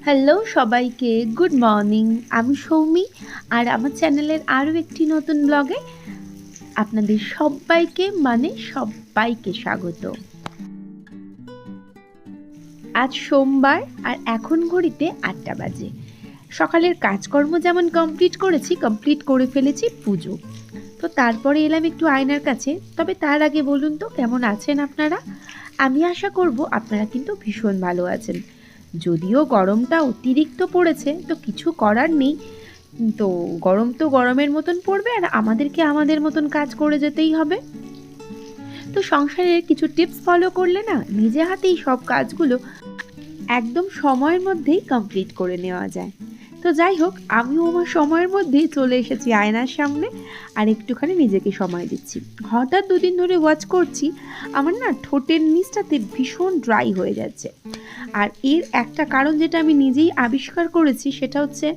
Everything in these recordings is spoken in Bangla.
হ্যালো সবাইকে, গুড মর্নিং। আমি সৌমি, আর আমার চ্যানেলের আরও একটি নতুন ব্লগে আপনাদের সবাইকে স্বাগত। আজ সোমবার, আর এখন ঘড়িতে 8টা বাজে। সকালের কাজকর্ম যেমন কমপ্লিট করে ফেলেছি পুজো। তো তারপরে এলাম একটু আয়নার কাছে। তবে তার আগে বলুন তো, কেমন আছেন আপনারা? আমি আশা করব আপনারা কিন্তু ভীষণ ভালো আছেন। যদিও গরমটা অতিরিক্ত পড়েছে, তো কিছু করার নেই। তো গরম তো গরমের মতন পড়বে, আর আমাদেরকে আমাদের মতন কাজ করে যেতেই হবে। তো সংসারের কিছু টিপস ফলো করলে না, নিজে হাতেই সব কাজগুলো একদম সময়ের মধ্যেই কমপ্লিট করে নেওয়া যায়। তো যাই হোক, আমিও আমার সময়ের মধ্যেই চলে এসেছি আয়নার সামনে, আর একটুখানি নিজেকে সময় দিচ্ছি। হঠাৎ দুদিন ধরে ওয়াচ করছি, আমার না ঠোঁটের নিচটাতে ভীষণ ড্রাই হয়ে যাচ্ছে। আর এর একটা কারণ যেটা আমি নিজেই আবিষ্কার করেছি, সেটা হচ্ছে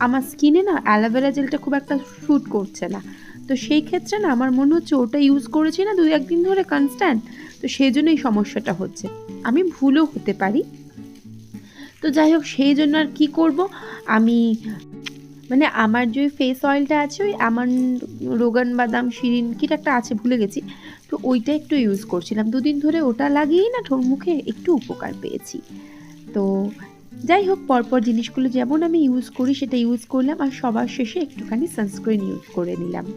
আমার স্কিনে না অ্যালোভেরা জেলটা খুব একটা শ্যুট করছে না। তো সেই ক্ষেত্রে না আমার মনে হচ্ছে ওটা ইউজ করেছি না 2-1 দিন ধরে কনস্ট্যান্ট, তো সেই জন্য এই সমস্যাটা হচ্ছে। আমি ভুলও হতে পারি। তো যাই হোক, সেই জন্য আর কি করব, আমি আমার যে ফেস অয়েলটা আছে, ওই আমার রোগান বাদাম শিরিন কিটা একটা আছে, ভুলে গেছি। তো ওইটা একটু ইউজ করছিলাম 2 দিন ধরে, ওটা লাগিয়েই না মুখে একটু উপকার পেয়েছি। তো যাই হোক, পরপর জিনিসগুলো যেমন আমি ইউজ করি সেটা ইউজ করলাম, আর সবার শেষে একটুখানি সানস্ক্রিন ইউজ করে নিলাম।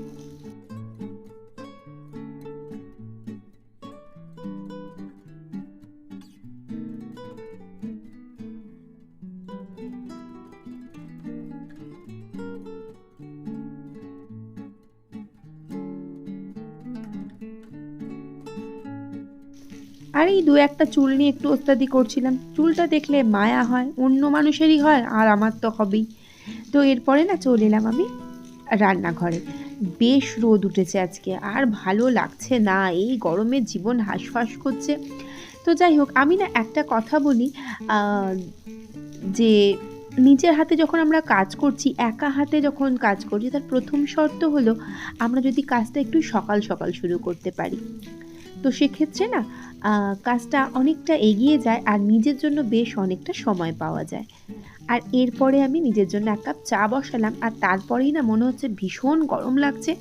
আর এই 2-1টা চুল নিয়ে একটু ওস্তাদি করছিলাম। চুলটা দেখলে মায়া হয়, অন্য মানুষেরই হয়, আর আমার তো হবেই। তো এরপরে না চলে এলাম আমি রান্নাঘরে। বেশ রোদ উঠেছে আজকে, আর ভালো লাগছে না, এই গরমে জীবন হাঁসফাঁস করছে। তো যাই হোক, আমি না একটা কথা বলি, যে নিজের হাতে যখন আমরা কাজ করছি, একা হাতে যখন কাজ করছি, তার প্রথম শর্ত হলো আমরা যদি কাজটা একটু সকাল সকাল শুরু করতে পারি, তো সেক্ষেত্রে না কাজটা অনেকটা এগিয়ে যায়, আর নিজের জন্য বেশ অনেকটা সময় পাওয়া যায়। আর এরপরে আমি নিজের জন্য 1 কাপ চা বসালাম, আর তারপরেই না মনে হচ্ছে ভীষণ গরম লাগছে।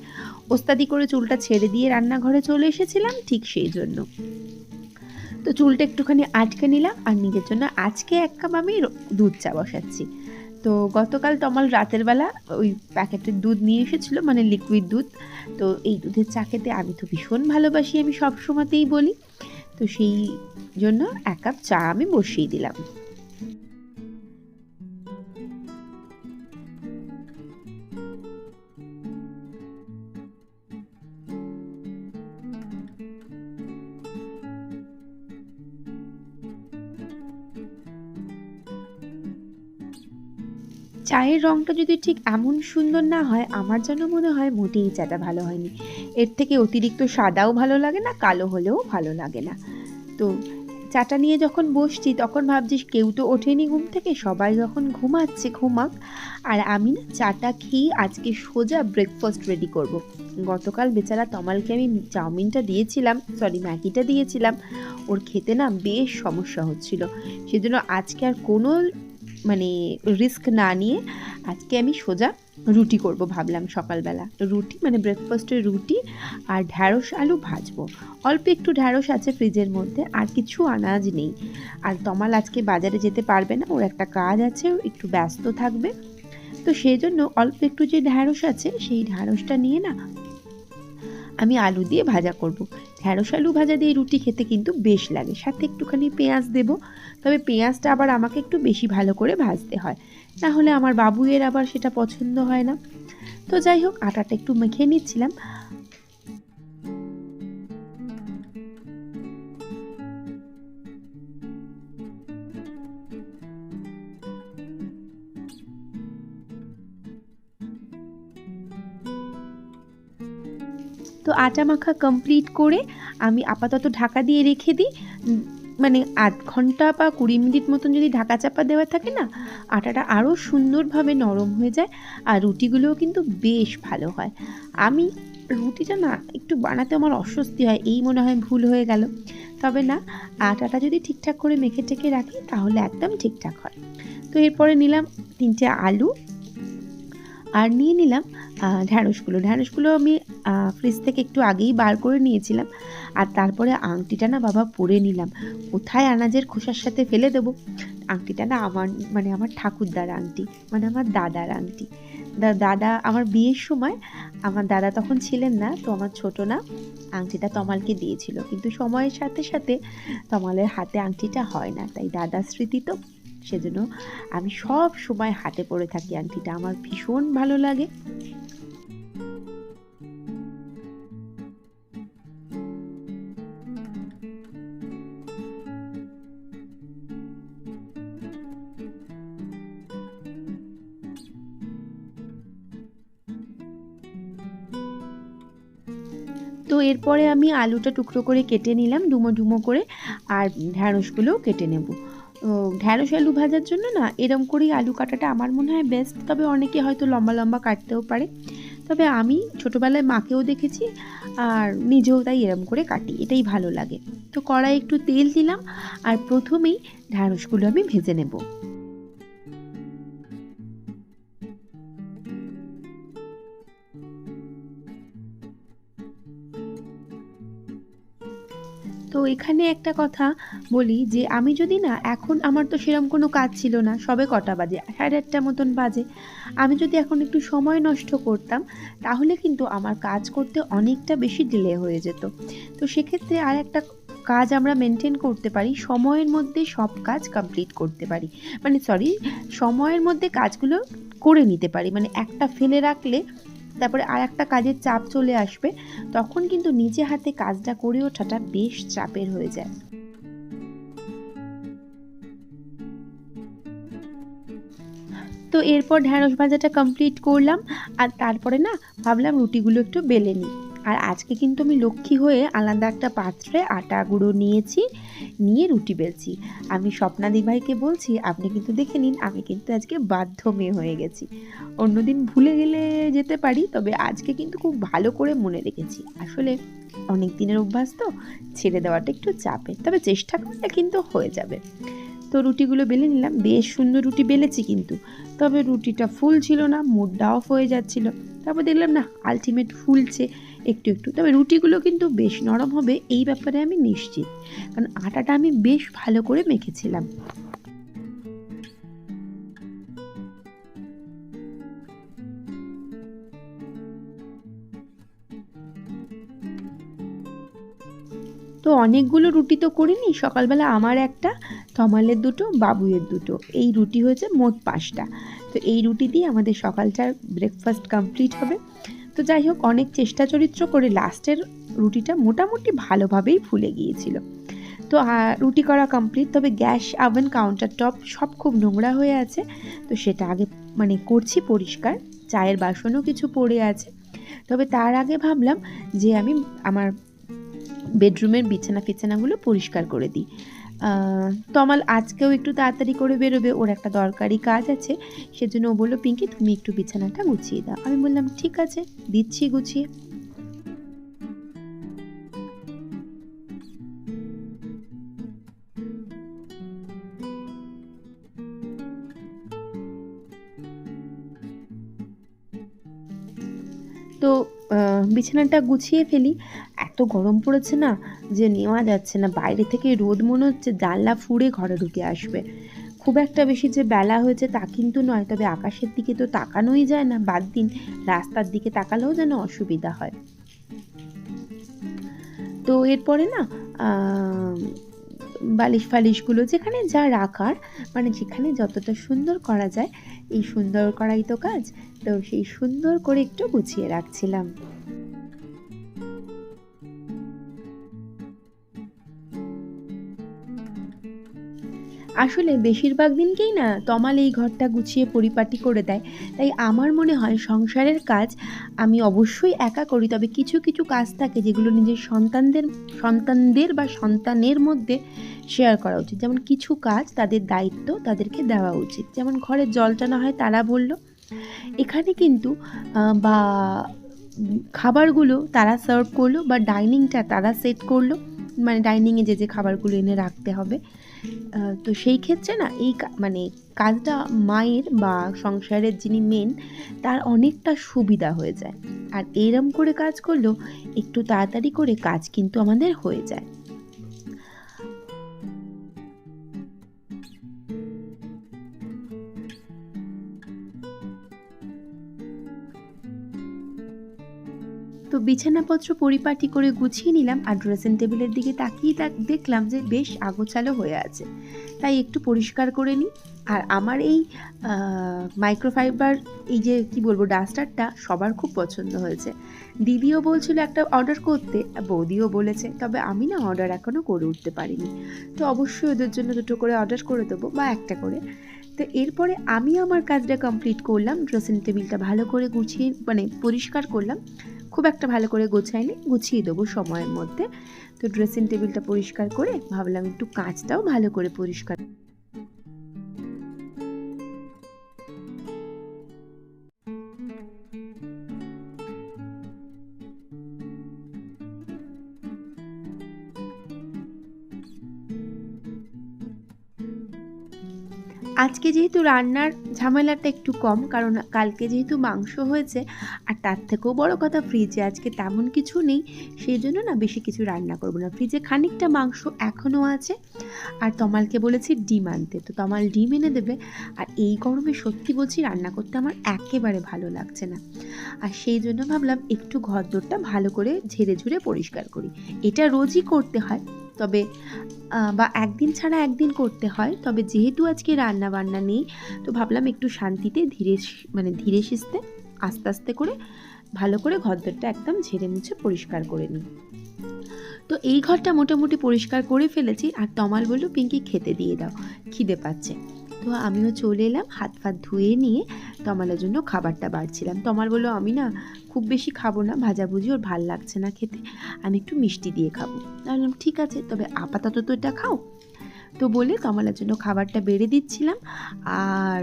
ওস্তাদি করে চুলটা ছেড়ে দিয়ে রান্নাঘরে চলে এসেছিলাম ঠিক সেই জন্য। তো চুলটা একটুখানি আটকে নিলাম, আর নিজের জন্য আজকে 1 কাপ আমি দুধ চা বসাচ্ছি। তো গতকাল তমাল রাতের বেলা ওই প্যাকেটের দুধ নিয়ে এসেছিলো, মানে লিকুইড দুধ। তো এই দুধের চা খেতে আমি তো ভীষণ ভালোবাসি, আমি সব সময়তেই বলি। তো সেই জন্য 1 কাপ চা আমি বসিয়ে দিলাম। চায়ের রঙটা যদি ঠিক এমন সুন্দর না হয়, আমার যেন মনে হয় মোটেই চাটা ভালো হয়নি। এর থেকে অতিরিক্ত সাদাও ভালো লাগে না, কালো হলেও ভালো লাগে না। তো চাটা নিয়ে যখন বসছি, তখন ভাবছিস কেউ তো ওঠেনি ঘুম থেকে, সবাই যখন ঘুমাচ্ছে ঘুমাক, আর আমি না চাটা খেয়ে আজকে সোজা ব্রেকফাস্ট রেডি করব। গতকাল বেচারা তমালকে আমি চাউমিনটা দিয়েছিলাম, ম্যাগিটা দিয়েছিলাম, ওর খেতে না বেশ সমস্যা হচ্ছিল। সেজন্য আজকে আর কোনো রিস্ক না নিয়ে আজকে আমি সোজা রুটি করব ভাবলাম। সকালবেলা রুটি, ব্রেকফাস্টের রুটি আর ঢ্যাঁড়স আলু ভাজবো। অল্প একটু ঢ্যাঁড়স আছে ফ্রিজের মধ্যে, আর কিছু আনাজ নেই। আর তমাল আজকে বাজারে যেতে পারবে না, ওর একটা কাজ আছে, একটু ব্যস্ত থাকবে। তো সেই জন্য অল্প একটু যে ঢ্যাঁড়স আছে, সেই ঢ্যাঁড়সটা নিয়ে না আমি আলু দিয়ে ভাজা করব। ঢ্যাঁড়স আলু ভাজা দিয়ে রুটি খেতে কিন্তু বেশ লাগে, সাথে একটুখানি পেঁয়াজ দেব। তবে পেঁয়াজটা আবার আমাকে একটু বেশি ভালো করে ভাজতে হয়, না হলে আমার বাবুয়ের আবার সেটা পছন্দ হয় না। তো যাই হোক, আটাটা একটু মেখে নিচ্ছিলাম। তো আটা মাখা কমপ্লিট করে আমি আপাতত ঢাকা দিয়ে রেখে দিই। 0.5 ঘন্টা বা 20 মিনিট মতন যদি ঢাকা চাপা দেওয়া থাকে না, আটাটা আরও সুন্দরভাবে নরম হয়ে যায়, আর রুটিগুলোও কিন্তু বেশ ভালো হয়। আমি রুটিটা না একটু বানাতে আমার অস্বস্তি হয়, এই মনে হয় ভুল হয়ে গেল। তবে না, আটাটা যদি ঠিকঠাক করে মেখে টেকে রাখি, তাহলে একদম ঠিকঠাক হয়। তো তো এরপরে নিলাম 3টে আলু আর নিয়ে নিলাম ঢ্যাঁড়সগুলো আমি ফ্রিজ থেকে একটু আগেই বার করে নিয়েছিলাম। আর তারপরে আংটিটা না বাবা পরে নিলাম, কোথায় আনাজের খোসার সাথে ফেলে দেবো। আংটিটা না আমার ঠাকুরদার আংটি, আমার দাদার আংটি। দাদা আমার বিয়ের সময়, আমার দাদা তখন ছিলেন না, তো আমার ছোট না আংটিটা তমালকে দিয়েছিল, কিন্তু সময়ের সাথে সাথে তমালের হাতে আংটিটা হয় না, তাই দাদার স্মৃতি তো, সেজন্য আমি সব সময় হাতে পরে থাকি আংটিটা, আমার ভীষণ ভালো লাগে। তো এরপরে আমি আলুটা টুকরো করে কেটে নিলাম ডুমো ডুমো করে, আর ঢ্যাঁড়সগুলোও কেটে নেব। ঢ্যাঁড়স আলু ভাজার জন্য না এরম করেই আলু কাটাটা আমার মনে হয় বেস্ট, তবে অনেকে হয়তো লম্বা লম্বা কাটতেও পারে, তবে আমি ছোটোবেলায় মাকেও দেখেছি আর নিজেও তাই এরম করে কাটি, এটাই ভালো লাগে। তো কড়াই একটু তেল দিলাম আর প্রথমেই ঢ্যাঁড়সগুলো আমি ভেজে নেব। তো এখানে একটা কথা বলি যে আমি যদি না এখন, আমার তো সেরকম কোনো কাজ ছিল না, সবে কটা বাজে 8:30 মতন বাজে, আমি যদি এখন একটু সময় নষ্ট করতাম তাহলে কিন্তু আমার কাজ করতে অনেকটা বেশি ডিলে হয়ে যেত। তো সেক্ষেত্রে আর একটা কাজ আমরা মেনটেন করতে পারি, সময়ের মধ্যে সব কাজ কমপ্লিট করতে পারি, সময়ের মধ্যে কাজগুলো করে নিতে পারি, একটা ফেলে রাখলে তারপরে আর একটা কাজের চাপ চলে আসবে, তখন কিন্তু নিজে হাতে কাজটা করে ওঠাটা বেশ চাপের হয়ে যায়। তো এরপর ঢ্যাঁড়স ভাজাটা কমপ্লিট করলাম, আর তারপরে না ভাবলাম রুটিগুলো একটু বেলে নিই। আর আজকে কিন্তু আমি লক্ষ্মী হয়ে আলাদা একটা পাত্রে আটা গুঁড়ো নিয়ে রুটি বেলছি। আমি স্বপ্নাদি ভাইকে বলছি, আপনি কিন্তু দেখে নিন, আমি কিন্তু আজকে বাধ্য মেয়ে হয়ে গেছি। অন্যদিন ভুলে গেলে যেতে পারি, তবে আজকে কিন্তু খুব ভালো করে মনে রেখেছি। আসলে অনেক দিনের অভ্যাস তো, ছেড়ে দেওয়াটা একটু চাপের, তবে চেষ্টা করলে কিন্তু হয়ে যাবে। তো রুটিগুলো বেলে নিলাম, বেশ সুন্দর রুটি বেলেছি কিন্তু, তবে রুটিটা ফুলছিল না, মুডটা অফ হয়ে যাচ্ছিল। তারপর দেখলাম না আলটিমেট ফুলছে একটু একটু, তবে রুটিগুলো কিন্তু বেশ নরম হবে এই ব্যাপারে আমি নিশ্চিত, কারণ আটাটা আমি বেশ ভালো করে মেখেছিলাম। তো অনেকগুলো রুটি তো করিনি, সকালবেলা আমার একটা, তমালের দুটো, বাবুয়ের দুটো, এই রুটি হয়েছে মোট 5টা। তো এই রুটি দিয়ে আমাদের সকালটার ব্রেকফাস্ট কমপ্লিট হবে। তো যাই হোক, অনেক চেষ্টা চরিত্র করে লাস্টের রুটিটা মোটামুটি ভালোভাবেই ফুলে গিয়েছিল। তো রুটি করা কমপ্লিট, তবে গ্যাস, ওভেন, কাউন্টার টপ সব খুব নোংরা হয়ে আছে, তো সেটা আগে করছি পরিষ্কার। চায়ের বাসনও কিছু পড়ে আছে, তবে তার আগে ভাবলাম যে আমি আমার বেডরুমের বিছানাগুলো পরিষ্কার করে দিই। তমাল আজকেও একটু তাড়াতাড়ি করে বেরোবে, ওর একটা দরকারি কাজ আছে, সেজন্য ও বললো, পিঙ্কি তুমি একটু বিছানাটা গুছিয়ে দাও। আমি বললাম ঠিক আছে, দিচ্ছি গুছিয়ে। তো বিছানাটা গুছিয়ে ফেলি, এত গরম পড়েছে না যে নেওয়া যাচ্ছে না, বাইরে থেকে রোদ মনে হচ্ছে জানলা ফুঁড়ে ঘরে ঢুকে আসবে। খুব একটা বেশি যে বেলা হয়েছে তা কিন্তু নয়, তবে আকাশের দিকে তো তাকানোই যায় না, বাদ দিন রাস্তার দিকে তাকালেও যেন অসুবিধা হয়। তো এরপরে না বালিশ ফালিশগুলো যেখানে যা রাখার, যেখানে যতটা সুন্দর করা যায়, এই সুন্দর করাই তো কাজ, তো সেই সুন্দর করে একটু গুছিয়ে রাখছিলাম। আসলে বেশিরভাগ দিনকেই না তমাল এই ঘরটা গুছিয়ে পরিপাটি করে দেয়, তাই আমার মনে হয় সংসারের কাজ আমি অবশ্যই একা করি, তবে কিছু কিছু কাজ থাকে যেগুলো নিজের সন্তানদের বা সন্তানের মধ্যে শেয়ার করা উচিত। যেমন কিছু কাজ তাদের দায়িত্ব তাদেরকে দেওয়া উচিত, যেমন ঘরের জলটা না হয় তারা বলল, এখানে কিন্তু বা খাবারগুলো তারা সার্ভ করলো বা ডাইনিংটা তারা সেট করলো, মানে ডাইনিংয়ে যে খাবারগুলো এনে রাখতে হবে। তো সেই ক্ষেত্রে না এই মানে কাজটা মায়ের বা সংসারের যিনি মেন তার অনেকটা সুবিধা হয়ে যায়। আর এরম করে কাজ করলেও একটু তাড়াতাড়ি করে কাজ কিন্তু আমাদের হয়ে যায়। তো বিছানাপত্র পরিপাটি করে গুছিয়ে নিলাম, আর ড্রেসিং টেবিলের দিকে তাকিয়ে দেখলাম যে বেশ আগোছালো হয়ে আছে, তাই একটু পরিষ্কার করে নিই। আর আমার এই মাইক্রোফাইবার এই যে কি বলবো ডাস্টারটা সবার খুব পছন্দ হয়েছে। দিদিও বলছিল একটা অর্ডার করতে, বৌদিও বলেছে, তবে আমি না অর্ডার এখনও করে উঠতে পারিনি। তো অবশ্যই ওদের জন্য 2টো করে অর্ডার করে দেবো বা 1টা করে। তো এরপরে আমি আমার কাজটা কমপ্লিট করলাম, ড্রেসিং টেবিলটা ভালো করে গুছিয়ে মানে পরিষ্কার করলাম, খুব একটা ভালো করে গোছাইনি, গুছিয়ে দেবো সময়ের মধ্যে। তো ড্রেসিং টেবিলটা পরিষ্কার করে ভাবলাম একটু কাঁচটাও ভালো করে পরিষ্কার। আজকে যেহেতু রান্নার ঝামেলাটা একটু কম, কারণ কালকে যেহেতু মাংস হয়েছে, আর তার থেকেও বড় কথা ফ্রিজে আজকে তেমন কিছু নেই, সেই জন্য না বেশি কিছু রান্না করবো না। ফ্রিজে খানিকটা মাংস এখনও আছে, আর তমালকে বলেছি ডিম আনতে, তো তমাল ডিম এনে দেবে। আর এই গরমে সত্যি বলছি রান্না করতে আমার একেবারে ভালো লাগছে না, আর সেই জন্য ভাবলাম একটু ঘরদোরটা ভালো করে ঝেড়ে ঝুড়ে পরিষ্কার করি। এটা রোজই করতে হয়, তবে বা একদিন ছাড়া একদিন করতে হয়, তবে যেহেতু আজকে রান্না বান্না নেই, তো ভাবলাম একটু শান্তিতে ধীরে সুস্থে আস্তে আস্তে করে ভালো করে ঘরদোরটা একদম ঝেড়ে মুছে পরিষ্কার করে নিই। তো এই ঘরটা মোটামুটি পরিষ্কার করে ফেলেছি, আর তমাল বলল পিঙ্কি খেতে দিয়ে দাও, খিদে পাচ্ছে। তো আমিও চলে এলাম, হাত ফাত ধুয়ে নিয়ে তমালের জন্য খাবারটা বাড়ছিলাম। তমাল বললো আমি না খুব বেশি খাবো না, ভাজাভুজি ওর ভাল লাগছে না খেতে, আমি একটু মিষ্টি দিয়ে খাবো। বললাম ঠিক আছে, তবে আপাতত তো এটা খাও। তো বলে তমালের জন্য খাবারটা বেড়ে দিচ্ছিলাম, আর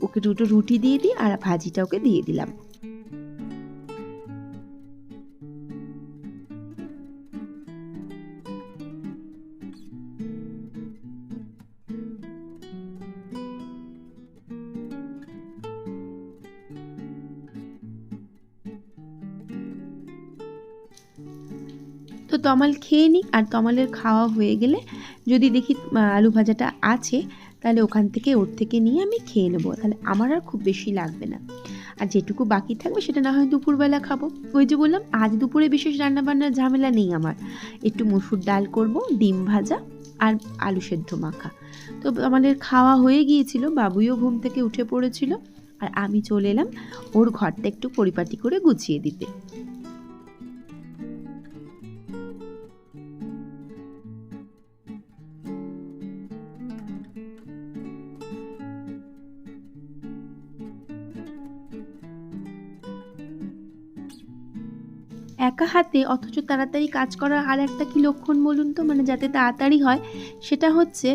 ওকে 2টো রুটি দিয়ে দিই, আর ভাজিটা ওকে দিয়ে দিলাম। তো তমাল খেয়ে নিই, আর তমালের খাওয়া হয়ে গেলে যদি দেখি আলু ভাজাটা আছে, তাহলে ওখান থেকে ওর থেকে নিয়ে আমি খেয়ে নেবো, তাহলে আমার আর খুব বেশি লাগবে না। আর যেটুকু বাকি থাকবে সেটা না হয় দুপুরবেলা খাবো। ওই যে বললাম আজ দুপুরে বিশেষ রান্নাবান্নার ঝামেলা নেই আমার, একটু মসুর ডাল করব, ডিম ভাজা আর আলু সেদ্ধ মাখা। তো আমাদের খাওয়া হয়ে গিয়েছিল, বাবুইও ঘুম থেকে উঠে পড়েছিল, আর আমি চলে এলাম ওর ঘরটা একটু পরিপাটি করে গুছিয়ে দিতে। একা হাতে অথচ তাড়াতাড়ি কাজ করার আর একটা কি লক্ষণ বলুন তো, মানে যাতে তাড়াতাড়ি হয়, সেটা হচ্ছে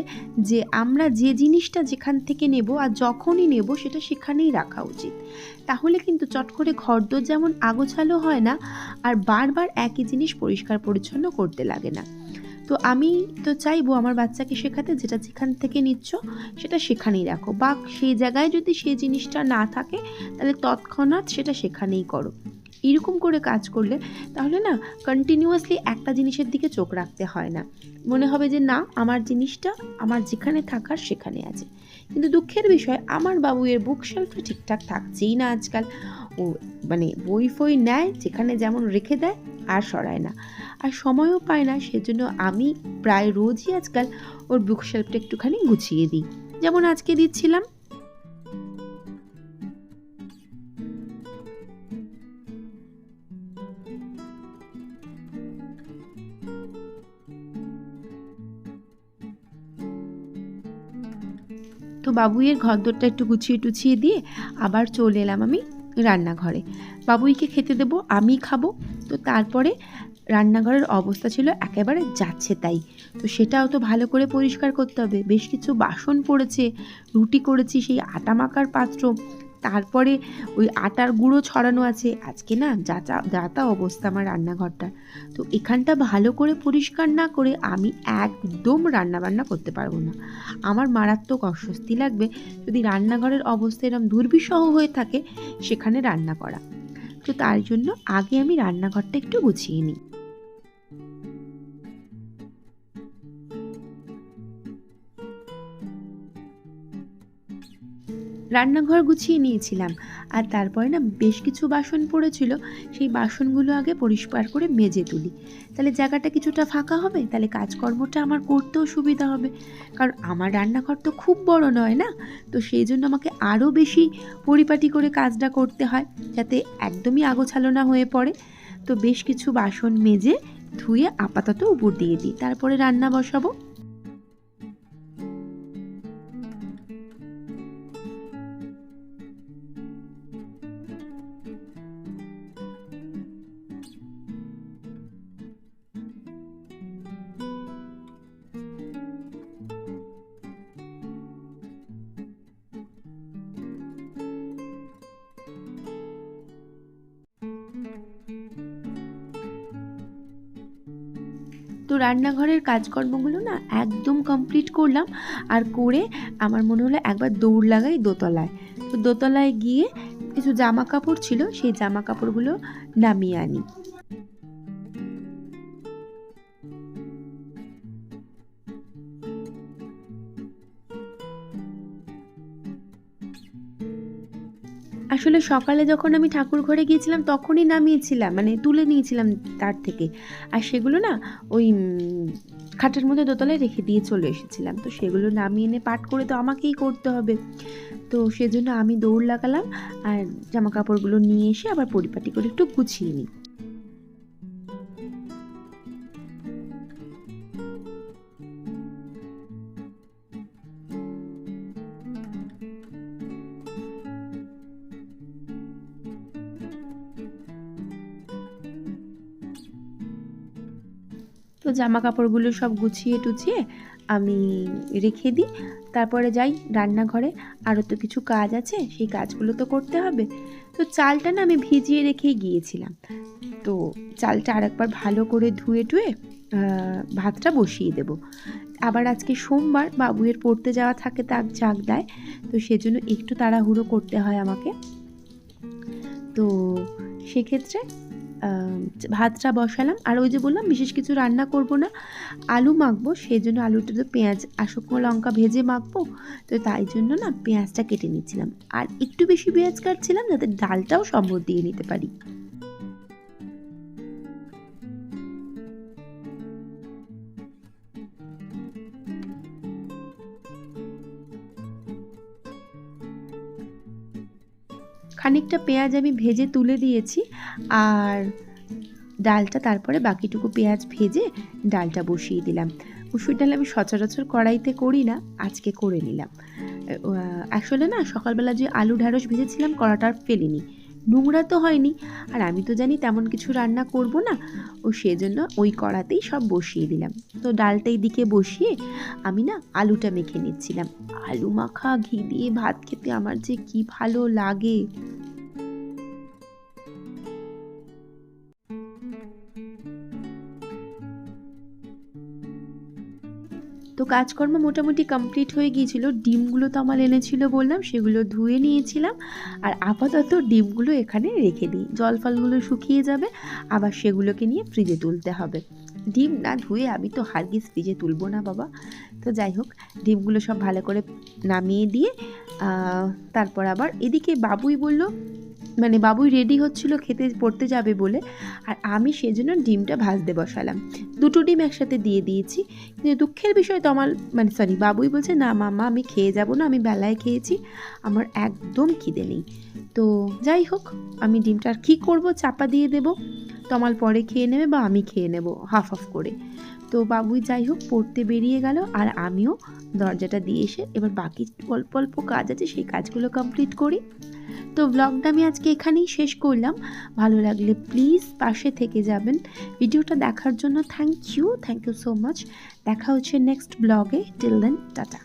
যে আমরা যে জিনিসটা যেখান থেকে নেব আর যখনই নেব সেটা সেখানেই রাখা উচিত। তাহলে কিন্তু চট করে ঘরদোর যেমন আগোছালো হয় না, আর বারবার একই জিনিস পরিষ্কার পরিচ্ছন্ন করতে লাগে না। তো আমি তো চাইবো আমার বাচ্চাকে শেখাতে, যেটা যেখান থেকে নিচ্ছ সেটা সেখানেই রাখো, বা সেই জায়গায় যদি সেই জিনিসটা না থাকে তাহলে তৎক্ষণাৎ সেটা সেখানেই করো। এরকম করে কাজ করলে তাহলে না কন্টিনিউয়াসলি একটা জিনিসের দিকে চোখ রাখতে হয় না, মনে হবে যে না আমার জিনিসটা আমার যেখানে থাকার সেখানে আছে। কিন্তু দুঃখের বিষয় আমার বাবুয়ের বুক শেলফটা ঠিকঠাক থাকছেই না আজকাল, ও মানে বই ফই নেয় যেখানে যেমন রেখে দেয় আর সরায় না, আর সময়ও পায় না। সেজন্য আমি প্রায় রোজই আজকাল ওর বুক শেলফটা একটুখানি গুছিয়ে দিই, যেমন আজকে দিচ্ছিলাম। তো বাবুইয়ের ঘরদোরটা একটু গুছিয়ে টুছিয়ে দিয়ে আবার চলে এলাম আমি রান্নাঘরে, বাবুইকে খেতে দেবো, আমি খাবো। তো তারপরে রান্নাঘরের অবস্থা ছিল একেবারে যাচ্ছে তাই, তো সেটাও তো ভালো করে পরিষ্কার করতে হবে। বেশ কিছু বাসন পড়েছে, রুটি করেছি সেই আটা মাখার পাত্র, তারপরে ওই আটার গুঁড়ো ছড়ানো আছে। আজকে না যাতা অবস্থা আমার রান্নাঘরটার। তো এখানটা ভালো করে পরিষ্কার না করে আমি একদম রান্নাবান্না করতে পারবো না। আমার মারাত্মক অস্বস্তি লাগবে যদি রান্নাঘরের অবস্থা এরকম দুর্বিষহ হয়ে থাকে সেখানে রান্না করা। তো তার জন্য আগে আমি রান্নাঘরটা একটু গুছিয়ে নিই। রান্নাঘর গুছিয়ে নিয়েছিলাম, আর তারপরে না বেশ কিছু বাসন পড়েছিল, সেই বাসনগুলো আগে পরিষ্কার করে মেজে তুলি। তাহলে জায়গাটা কিছুটা ফাঁকা হবে, তাহলে কাজকর্মটা আমার করতেও সুবিধা হবে। কারণ আমার রান্নাঘর তো খুব বড় নয় না, তো সেই জন্য আমাকে আরও বেশি পরিপাটি করে কাজটা করতে হয়, যাতে একদমই আগোছালো না হয়ে পড়ে। তো বেশ কিছু বাসন মেজে ধুয়ে আপাতত উপর দিয়ে দিই, তারপরে রান্না বসাবো। তো রান্নাঘরের কাজকর্মগুলো না একদম কমপ্লিট করলাম, আর করে আমার মনে হলো একবার দৌড় লাগাই দোতলায়। তো দোতলায় গিয়ে কিছু জামা কাপড় ছিল, সেই জামা কাপড়গুলো নামিয়ে আনি। আসলে সকালে যখন আমি ঠাকুর ঘরে গিয়েছিলাম তখনই নামিয়েছিলাম, মানে তুলে নিয়েছিলাম তার থেকে। আর সেগুলো না ওই খাটের মধ্যে দোতলায় রেখে দিয়ে চলে এসেছিলাম। তো সেগুলো নামিয়ে এনে পাট করে তো আমাকেই করতে হবে। তো সেজন্য আমি দৌড় লাগালাম আর জামা কাপড়গুলো নিয়ে এসে আবার পরিপাটি করে একটু গুছিয়ে নিই। তো জামা কাপড়গুলো সব গুছিয়ে টুছিয়ে আমি রেখে দিই। তারপরে যাই রান্নাঘরে, আরও তো কিছু কাজ আছে, সেই কাজগুলো তো করতে হবে। তো চালটা না আমি ভিজিয়ে রেখেই গিয়েছিলাম। তো চালটা আরেকবার ভালো করে ধুয়ে টুয়ে ভাতটা বসিয়ে দেব। আবার আজকে সোমবার, বাবুয়ের পড়তে যাওয়া থাকে, তাক জাগ দেয়, তো সেজন্য একটু তাড়াহুড়ো করতে হয় আমাকে। তো সেক্ষেত্রে ভাতটা বসালাম, আর ওই যে বললাম বিশেষ কিছু রান্না করব না, আলু মাখবো। সেই জন্য আলুটা তো পেঁয়াজ আর শুকনো লঙ্কা ভেজে মাখবো, তো তাই জন্য না পেঁয়াজটা কেটে নিচ্ছিলাম, আর একটু বেশি পেঁয়াজ কাটছিলাম যাতে ডালটাও সম্ভব দিয়ে নিতে পারি। খানিকটা পেঁয়াজ আমি ভেজে তুলে দিয়েছি, আর ডালটা তারপরে বাকিটুকু পেঁয়াজ ভেজে ডালটা বসিয়ে দিলাম। মুসুর ডাল আমি সচরাচর কড়াইতে করি না, আজকে করে নিলাম। আসলে না সকালবেলা যে আলু ঢ্যাঁড়স ভেজেছিলাম কড়াটা আর ফেলিনি, নোংরা তো হয়নি, আর আমি তো জানি তেমন কিছু রান্না করব না, ও সেজন্য ওই কড়াতেই সব বসিয়ে দিলাম। তো ডালটা এইদিকে বসিয়ে আমি না আলুটা মেখে নিচ্ছিলাম। আলু মাখা ঘি দিয়ে ভাত খেতে আমার যে কি ভালো লাগে। তো কাজকর্ম মোটামুটি কমপ্লিট হয়ে গিয়েছিল। ডিমগুলো তো আমার এনেছিল বললাম, সেগুলো ধুয়ে নিয়েছিলাম, আর আপাতত ডিমগুলো এখানে রেখে দিই। জল ফলগুলো শুকিয়ে যাবে, আবার সেগুলোকে নিয়ে ফ্রিজে তুলতে হবে। ডিম না ধুয়ে আমি তো হারগিজ ফ্রিজে তুলবো না বাবা। তো যাই হোক, ডিমগুলো সব ভালো করে নামিয়ে দিয়ে তারপর আবার এদিকে বাবুই বলল, মানে বাবুই রেডি হচ্ছিল খেতে পড়তে যাবে বলে, আর আমি সেজন্য ডিমটা ভাজতে বসালাম। দুটো ডিম একসাথে দিয়ে দিয়েছি, কিন্তু দুঃখের বিষয় তো আমার বাবুই বলছে না মাম্মা আমি খেয়ে যাব না, আমি বেলায় খেয়েছি, আমার একদম খিদে নেই। তো যাই হোক, আমি ডিমটা আর কী করবো, চাপা দিয়ে দেবো, তমাল পরে খেয়ে নেবে বা আমি খেয়ে নেব হাফ হাফ করে। তো বাবুই যাই হোক পড়তে বেরিয়ে গেল, আর আমিও দরজাটা দিয়ে এসে এবার বাকি অল্প অল্প কাজ আছে সেই কাজগুলো কমপ্লিট করি। তো ব্লগটা আমি আজকে এখানেই শেষ করলাম। ভালো লাগলে প্লিজ পাশে থেকে যাবেন। ভিডিওটা দেখার জন্য থ্যাংক ইউ সো মাচ। দেখা হচ্ছে নেক্সট ব্লগে। Till then tata.